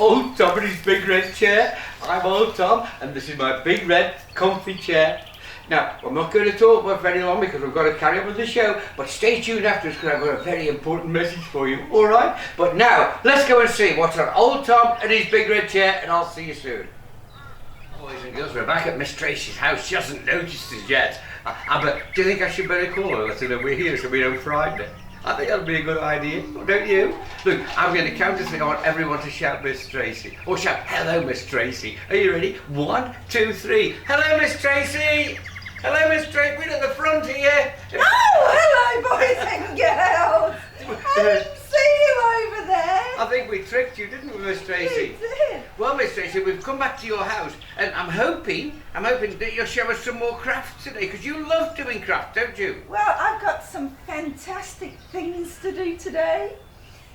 Old Tom in his big red chair. I'm Old Tom, and this is my big red comfy chair. Now, I'm not going to talk for very long because we've got to carry on with the show, but stay tuned after this because I've got a very important message for you, alright? But now, let's go and see what's on Old Tom and his big red chair, and I'll see you soon. Boys and girls, we're back at Miss Tracy's house. She hasn't noticed us yet. But do you think I should better call her and let her know we're here so we don't frighten her? I think that'll be a good idea, don't you? Look, I'm going to count to three. I want everyone to shout Miss Tracy. Or shout, hello, Miss Tracy. Are you ready? 1, 2, 3. Hello, Miss Tracy. Hello, Miss Tracy. We're at the front here. Oh, hello, boys and girls. I didn't see you over there. I think we tricked you, didn't we, Miss Tracy? We did. Well, Miss Tracy, we've come back to your house, and I'm hoping that you'll show us some more crafts today, because you love doing crafts, don't you? Well, I've got some fantastic things to do today.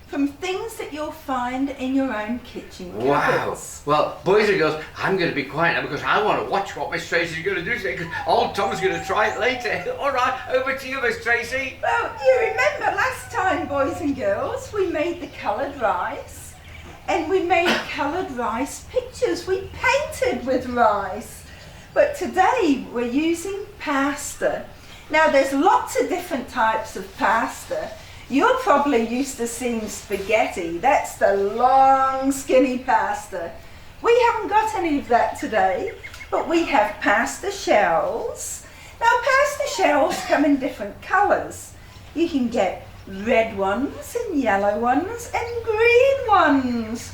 From things that you'll find in your own kitchen cupboards. Wow. Well, boys and girls, I'm going to be quiet now because I want to watch what Miss Tracy's going to do today, because Old Tom's going to try it later. All right, over to you, Miss Tracy. Well, you remember last time, boys and girls, we made the coloured rice, and we made coloured rice pictures. We painted with rice. But today we're using pasta. Now, there's lots of different types of pasta. You're probably used to seeing spaghetti. That's the long, skinny pasta. We haven't got any of that today, but we have pasta shells. Now, pasta shells come in different colours. You can get red ones and yellow ones and green ones.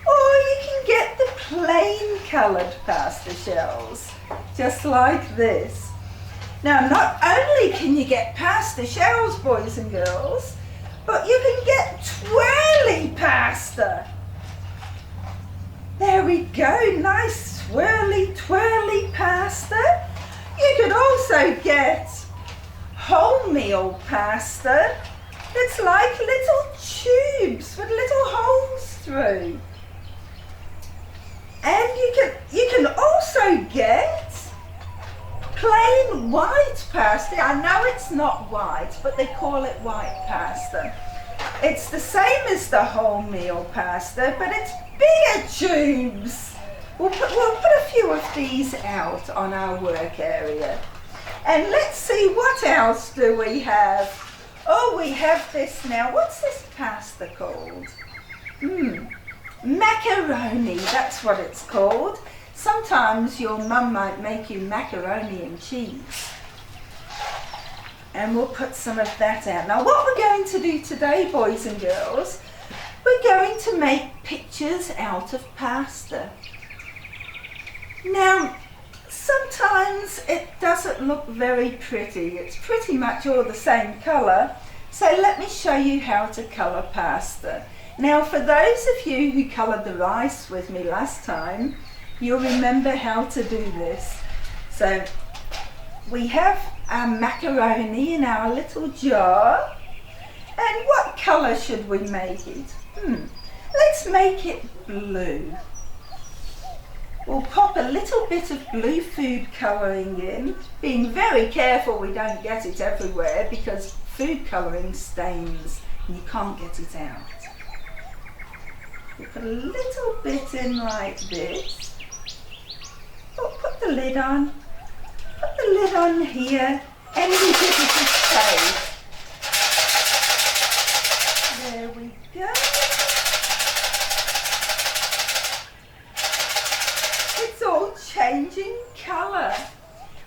Or you can get the plain coloured pasta shells, just like this. Now, not only can you get pasta shells, boys and girls, but you can get twirly pasta. There we go, nice swirly, twirly pasta. You could also get wholemeal pasta that's like little tubes with little holes through. And you can also get plain white pasta. I know it's not white, but they call it white pasta. It's the same as the wholemeal pasta, but it's bigger tubes. We'll put a few of these out on our work area. And let's see, what else do we have? Oh, we have this now. What's this pasta called? Macaroni, that's what it's called. Sometimes your mum might make you macaroni and cheese. And we'll put some of that out. Now, what we're going to do today, boys and girls, we're going to make pictures out of pasta. Now, sometimes it doesn't look very pretty. It's pretty much all the same colour. So let me show you how to colour pasta. Now, for those of you who coloured the rice with me last time, you'll remember how to do this. So we have our macaroni in our little jar. And what colour should we make it? Let's make it blue. We'll pop a little bit of blue food colouring in, being very careful we don't get it everywhere because food colouring stains and you can't get it out. We'll put a little bit in like this. Put the lid on. Put the lid on here and we give it a shake. There we go. It's all changing colour.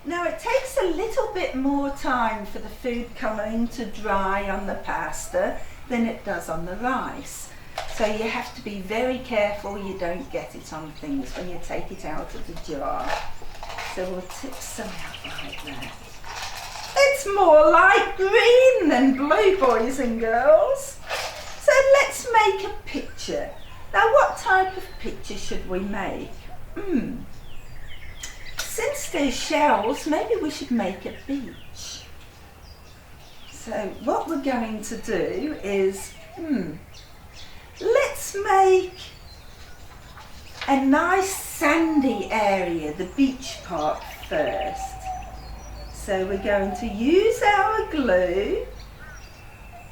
Now it takes a little bit more time for the food colouring to dry on the pasta than it does on the rice. So you have to be very careful you don't get it on things when you take it out of the jar. So we'll tip some out like that. It's more light green than blue, boys and girls. So let's make a picture. Now, what type of picture should we make? Since there's shells, maybe we should make a beach. So what we're going to do is, let's make a nice sandy area, the beach part first. So we're going to use our glue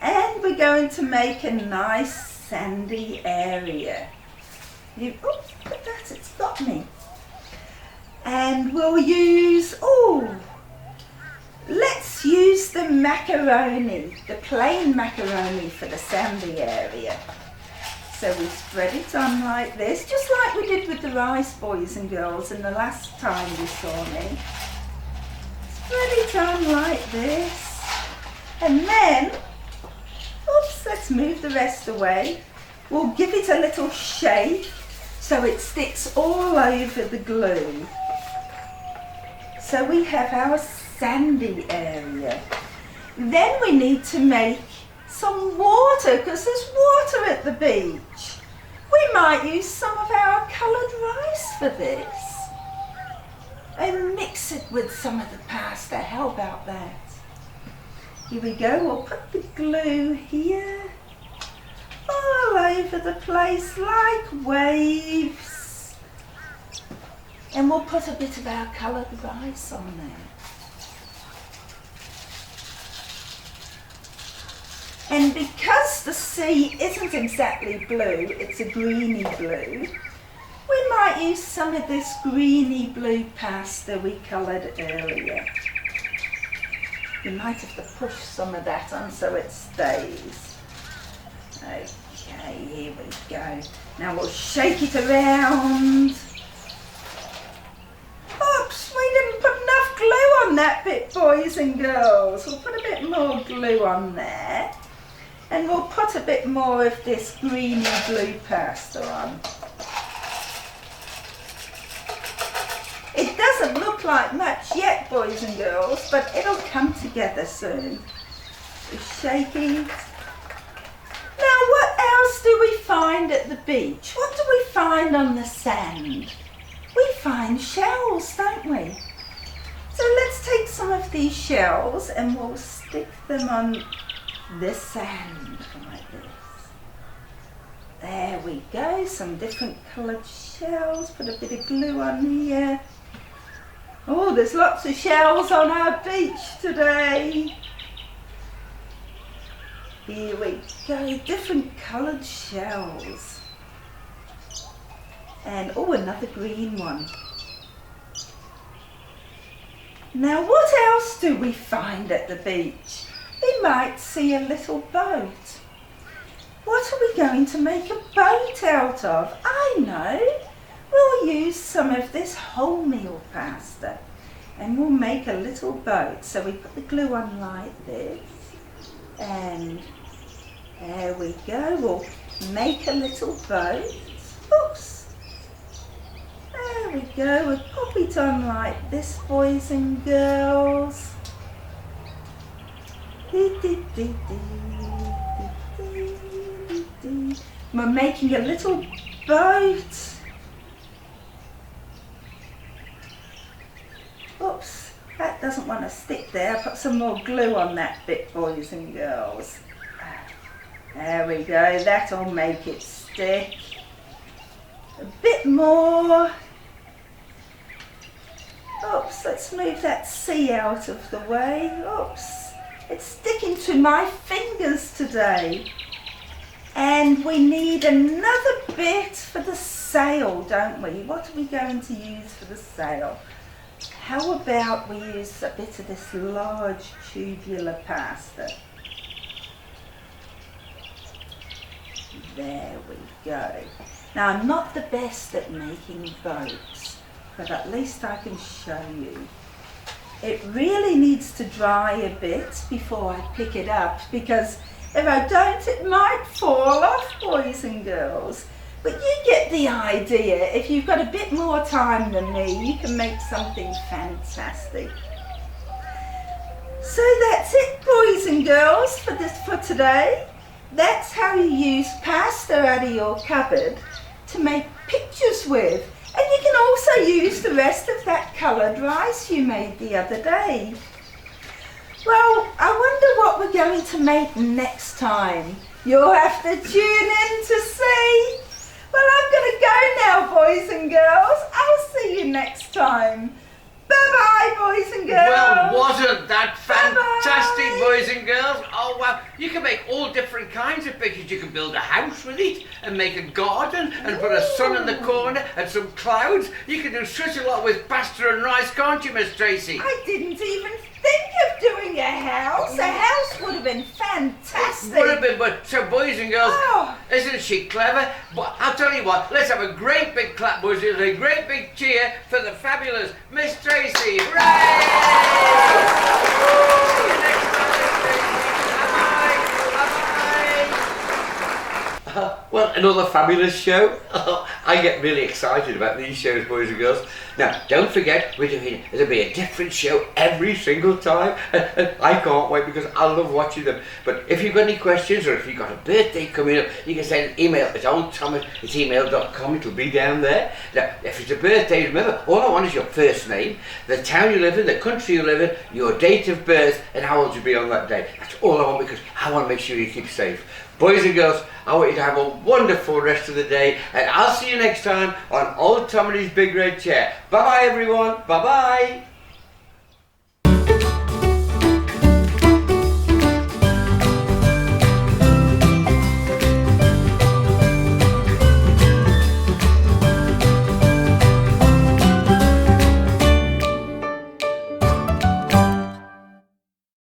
and we're going to make a nice sandy area. Oops, look at that, it's got me. And we'll use, let's use the macaroni, the plain macaroni for the sandy area. So we spread it on like this, just like we did with the rice, boys and girls, in the last time you saw me. Spread it on like this. And then, oops, let's move the rest away. We'll give it a little shake so it sticks all over the glue. So we have our sandy area. Then we need to make some water, because there's water at the beach. We might use some of our coloured rice for this. And mix it with some of the pasta. How about that? Here we go. We'll put the glue here. All over the place like waves. And we'll put a bit of our coloured rice on there. And because the sea isn't exactly blue, it's a greeny blue, we might use some of this greeny blue pasta we coloured earlier. You might have to push some of that on so it stays. Okay, here we go. Now we'll shake it around. Oops, we didn't put enough glue on that bit, boys and girls. We'll put a bit more glue on there. And we'll put a bit more of this greeny blue pasta on. It doesn't look like much yet, boys and girls, but it'll come together soon. Just shaking. Now, what else do we find at the beach? What do we find on the sand? We find shells, don't we? So let's take some of these shells and we'll stick them on the sand like this. There we go, some different coloured shells. Put a bit of glue on here. Oh, there's lots of shells on our beach today. Here we go, different coloured shells. And another green one. Now what else do we find at the beach? We might see a little boat. What are we going to make a boat out of? I know. We'll use some of this wholemeal pasta and we'll make a little boat. So we put the glue on like this and there we go. We'll make a little boat. Oops. There we go. We'll pop it on like this, boys and girls. We're making a little boat. Oops, that doesn't want to stick there. Put some more glue on that bit, boys and girls. There we go, that'll make it stick. A bit more. Oops, let's move that sea out of the way. Oops, it's sticking to my fingers today. And we need another bit for the sail, don't we? What are we going to use for the sail? How about we use a bit of this large tubular pasta? There we go. Now I'm not the best at making boats, but at least I can show you. It really needs to dry a bit before I pick it up, because if I don't, it might fall off, boys and girls. But you get the idea. If you've got a bit more time than me, you can make something fantastic. So that's it, boys and girls, for today. That's how you use pasta out of your cupboard to make pictures with. And you can also use the rest of that coloured rice you made the other day. Well, I wonder what we're going to make next time. You'll have to tune in to see. Well, I'm going to go now, boys and girls. I'll see you next time. Bye-bye. Bye-bye, boys and girls. Well, wasn't that fantastic, Bye-bye. boys and girls? Oh, wow. You can make all different kinds of pictures. You can build a house with it and make a garden and put a sun in the corner and some clouds. You can do such a lot with pasta and rice, can't you, Miss Tracy? I didn't even think of doing a house. A house would have been fantastic. Would have been, but so boys and girls, Oh. isn't she clever? But I'll tell you what, let's have a great big clap, boys, and a great big cheer for the fabulous Miss Tracy. Hooray! See you next time, Miss Tracy. Bye-bye. Bye-bye. Well, another fabulous show. I get really excited about these shows, boys and girls. Now, don't forget, there'll be a different show every single time. And I can't wait because I love watching them. But if you've got any questions or if you've got a birthday coming up, you can send an email at oldthomas@email.com. It'll be down there. Now, if it's a birthday, remember, all I want is your first name, the town you live in, the country you live in, your date of birth, and how old you'll be on that day. That's all I want because I want to make sure you keep safe. Boys and girls, I want you to have a wonderful rest of the day, and I'll see you next time on Old Tom and his Big Red Chair. Bye-bye, everyone. Bye-bye.